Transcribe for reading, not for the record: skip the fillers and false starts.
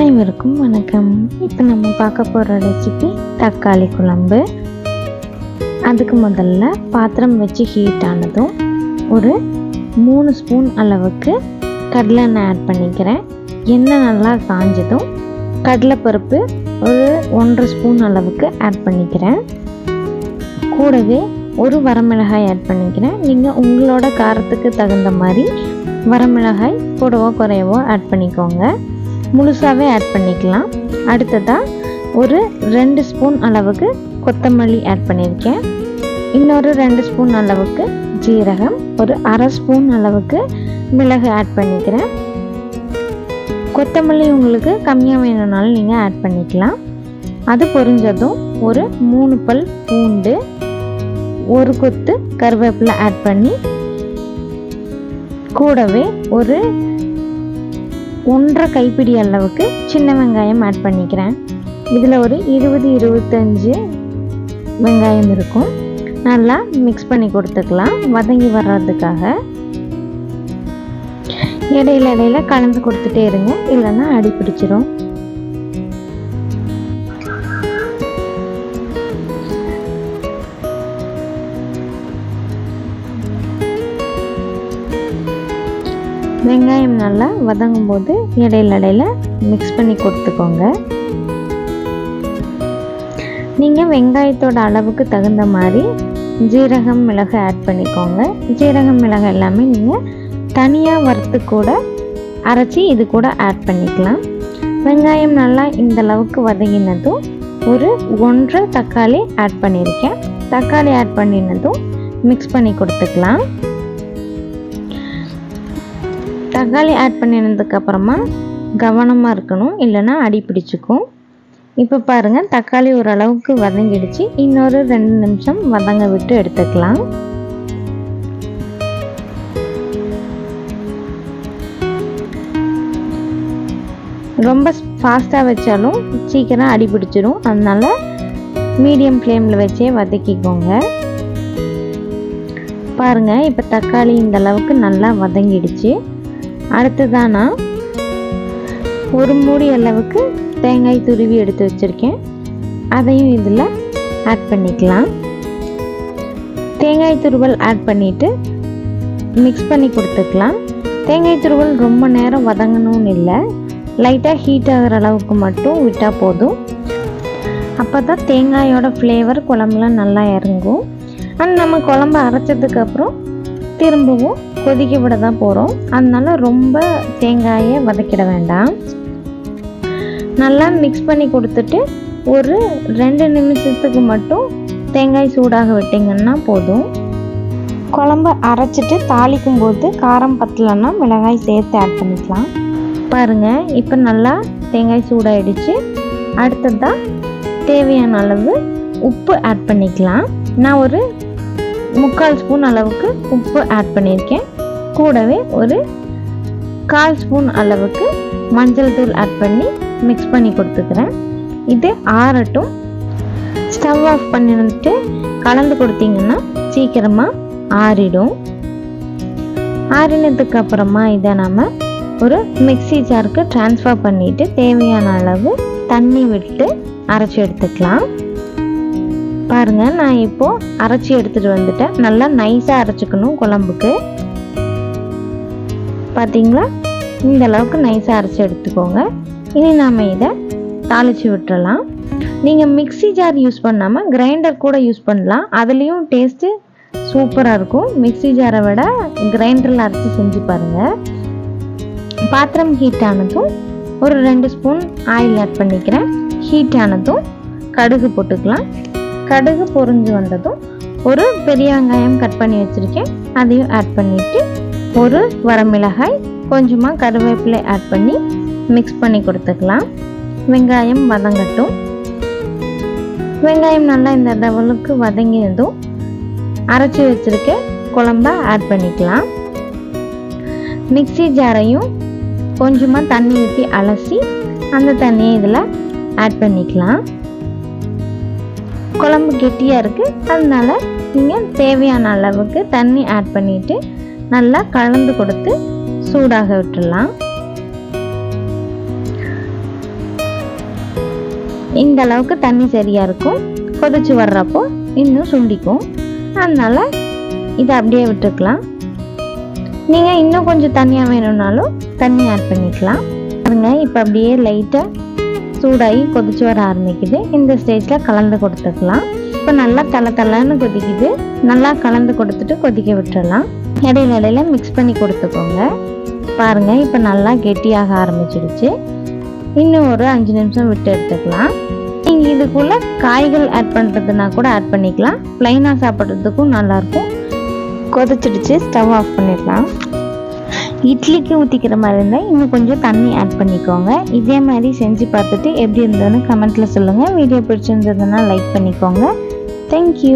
அனைவருக்கும் வணக்கம். இப்போ நம்ம பார்க்க போகிற ரெசிபி தக்காளி குழம்பு. அதுக்கு முதல்ல பாத்திரம் வச்சு ஹீட் ஆனதும் ஒரு 3 ஸ்பூன் அளவுக்கு கடலெண்ணெய் ஆட் பண்ணிக்கிறேன். எண்ணெய் நல்லா காஞ்சதும் கடலைப்பருப்பு ஒரு 1.5 ஸ்பூன் அளவுக்கு ஆட் பண்ணிக்கிறேன். கூடவே ஒரு வரமிளகாய் ஆட் பண்ணிக்கிறேன். நீங்கள் உங்களோட காரத்துக்கு தகுந்த மாதிரி வரமிளகாய் கூடவோ குறையவோ ஆட் பண்ணிக்கோங்க. முழுசாகவே ஆட் பண்ணிக்கலாம். அடுத்ததாக ஒரு 2 ஸ்பூன் அளவுக்கு கொத்தமல்லி ஆட் பண்ணியிருக்கேன். இன்னொரு 2 ஸ்பூன் அளவுக்கு ஜீரகம், ஒரு 1/2 ஸ்பூன் அளவுக்கு மிளகு ஆட் பண்ணிக்கிறேன். கொத்தமல்லி உங்களுக்கு கம்மியாக வேணும்னாலும் நீங்கள் ஆட் பண்ணிக்கலாம். அது பொரிஞ்சதும் ஒரு 3 பல் பூண்டு, ஒரு கொத்து கருவேப்பிலை ஆட் பண்ணி கூடவே ஒரு 1.5 கைப்பிடி அளவுக்கு சின்ன வெங்காயம் ஆட் பண்ணிக்கிறேன். இதில் ஒரு 20-25 வெங்காயம் இருக்கும். நல்லா மிக்ஸ் பண்ணி கொடுத்துக்கலாம் வதங்கி வர்றதுக்காக. இடையில கலந்து கொடுத்துட்டே இருங்க, இல்லைன்னா அடி பிடிச்சிரும். வெங்காயம் நல்லா வதங்கும் போது இடையில மிக்ஸ் பண்ணி கொடுத்துக்கோங்க. நீங்கள் வெங்காயத்தோட அளவுக்கு தகுந்த மாதிரி ஜீரகம், மிளகு ஆட் பண்ணிக்கோங்க. ஜீரகம், மிளகு எல்லாமே நீங்கள் தனியாக வறுத்து கூட அரைச்சி இது கூட ஆட் பண்ணிக்கலாம். வெங்காயம் நல்லா இந்த அளவுக்கு வதங்கினதும் ஒரு 1.5 தக்காளி ஆட் பண்ணியிருக்கேன். தக்காளி ஆட் பண்ணினதும் மிக்ஸ் பண்ணி கொடுத்துக்கலாம். தக்காளி ஆட் பண்ணினதுக்கப்புறமா கவனமாக இருக்கணும், இல்லைன்னா அடி பிடிச்சிக்கும். இப்போ பாருங்கள், தக்காளி ஓரளவுக்கு வதங்கிடுச்சு. இன்னொரு 2 நிமிஷம் வதங்க விட்டு எடுத்துக்கலாம். ரொம்ப ஃபாஸ்ட்டாக வச்சாலும் சீக்கிரம் அடி பிடிச்சிடும். அதனால் மீடியம் ஃப்ளேமில் வச்சே வதக்கிக்கோங்க. பாருங்கள், இப்போ தக்காளி இந்த அளவுக்கு நல்லா வதங்கிடுச்சு. அடுத்ததான் நான் ஒரு மூடி அளவுக்கு தேங்காய் துருவி எடுத்து வச்சுருக்கேன். அதையும் இதில் ஆட் பண்ணிக்கலாம். தேங்காய் துருவல் ஆட் பண்ணிவிட்டு மிக்ஸ் பண்ணி கொடுத்துக்கலாம். தேங்காய் துருவல் ரொம்ப நேரம் வதங்கணும்னு இல்லை, லைட்டாக ஹீட் ஆகிற அளவுக்கு மட்டும் விட்டால் போதும். அப்போ தான் தேங்காயோட ஃப்ளேவர் குழம்புல நல்லா இறங்கும். அண்ட் நம்ம குழம்பு அரைச்சதுக்கப்புறம் திரும்பவும் கொதிக்க விட தான் போகிறோம். அதனால் ரொம்ப தேங்காயை வதக்கிட வேண்டாம். நல்லா மிக்ஸ் பண்ணி கொடுத்துட்டு ஒரு 2 நிமிஷத்துக்கு மட்டும் தேங்காய் சூடாக விட்டிங்கன்னா போதும். குழம்பு அரைச்சிட்டு தாளிக்கும் போது காரம் பத்தலைன்னா மிளகாய் சேர்த்து ஆட் பண்ணிக்கலாம். பாருங்கள், இப்போ நல்லா தேங்காய் சூடாகிடுச்சு. அடுத்ததாக தேவையான அளவு உப்பு ஆட் பண்ணிக்கலாம். நான் ஒரு 3/4 ஸ்பூன் அளவுக்கு உப்பு ஆட் பண்ணியிருக்கேன். கூடவே ஒரு 1/4 ஸ்பூன் அளவுக்கு மஞ்சள் தூள் ஆட் பண்ணி மிக்ஸ் பண்ணி கொடுத்துக்கிறேன். இது ஆறட்டும். ஸ்டவ் ஆஃப் பண்ணிட்டு கலந்து கொடுத்தீங்கன்னா சீக்கிரமாக ஆறிடும். ஆறினதுக்கு அப்புறமா இதை நம்ம ஒரு மிக்ஸி ஜாருக்கு ட்ரான்ஸ்ஃபர் பண்ணிவிட்டு தேவையான அளவு தண்ணி விட்டு அரைச்சி எடுத்துக்கலாம். பாருங்கள், நான் இப்போது அரைச்சி எடுத்துகிட்டு வந்துட்டேன். நல்லா நைஸாக அரைச்சிக்கணும் குழம்புக்கு. பார்த்தீங்களா, இந்த அளவுக்கு நைஸாக அரைச்சி எடுத்துக்கோங்க. இனி நாம் இதை தாளித்து விட்டுறலாம். நீங்கள் மிக்ஸி ஜார் யூஸ் பண்ணாமல் கிரைண்டர் கூட யூஸ் பண்ணலாம். அதுலேயும் டேஸ்ட்டு சூப்பராக இருக்கும். மிக்ஸி ஜாரை விட கிரைண்டரில் அரைச்சி செஞ்சு பாருங்கள். பாத்திரம் ஹீட் ஆனதும் ஒரு 2 ஸ்பூன் ஆயில் ஆட் பண்ணிக்கிறேன். ஹீட் ஆனதும் கடுகு போட்டுக்கலாம். கடுகு பொரிஞ்சு வந்ததும் ஒரு பெரிய வெங்காயம் கட் பண்ணி வச்சுருக்கேன், அதையும் ஆட் பண்ணிவிட்டு ஒரு வரமிளகாய், கொஞ்சமாக கருவேப்பிலை ஆட் பண்ணி மிக்ஸ் பண்ணி கொடுத்துக்கலாம். வெங்காயம் வதங்கட்டும். வெங்காயம் நல்லா இந்த லெவலுக்கு வதங்கினதும் அரைச்சி வச்சுருக்க குழம்ப ஆட் பண்ணிக்கலாம். மிக்ஸி ஜாரையும் கொஞ்சமாக தண்ணி ஊற்றி அலசி அந்த தண்ணியை இதில் ஆட் பண்ணிக்கலாம். குழம்பு கெட்டியாக இருக்குது, அதனால நீங்கள் தேவையான அளவுக்கு தண்ணி ஆட் பண்ணிவிட்டு நல்லா கலந்து கொடுத்து சூடாக விட்டுடலாம். இந்த அளவுக்கு தண்ணி சரியாக இருக்கும். கொதிச்சு வர்றப்போ இன்னும் சுண்டிக்கும். அதனால் இதை அப்படியே விட்டுக்கலாம். நீங்கள் இன்னும் கொஞ்சம் தண்ணியாக வேணும்னாலும் தண்ணி ஆட் பண்ணிக்கலாம். பாருங்க, இப்போ அப்படியே லைட்டாக சூடாகி கொதிச்சு வர ஆரம்பிக்குது. இந்த ஸ்டேஜில் கலந்து கொடுத்துக்கலாம். இப்போ நல்லா தளன்னு கொதிக்குது. நல்லா கலந்து கொடுத்துட்டு கொதிக்க விட்டுடலாம். இடையில மிக்ஸ் பண்ணி கொடுத்துக்கோங்க. பாருங்கள், இப்போ நல்லா கெட்டியாக ஆரம்பிச்சிடுச்சு. இன்னும் ஒரு 5 நிமிஷம் விட்டு எடுத்துக்கலாம். நீங்கள் இதுக்குள்ளே காய்கள் ஆட் பண்ணுறதுனா கூட ஆட் பண்ணிக்கலாம். ப்ளைனாக சாப்பிட்றதுக்கும் நல்லாயிருக்கும். கொதிச்சிடுச்சு, ஸ்டவ் ஆஃப் பண்ணிடலாம். இட்லிக்கு ஊற்றிக்கிற மாதிரி இருந்தால் இன்னும் கொஞ்சம் தண்ணி ஆட் பண்ணிக்கோங்க. இதே மாதிரி செஞ்சு பார்த்துட்டு எப்படி இருந்ததுன்னு கமெண்ட்டில் சொல்லுங்கள். வீடியோ பிடிச்சிருந்ததுன்னா லைக் பண்ணிக்கோங்க. தேங்க்யூ.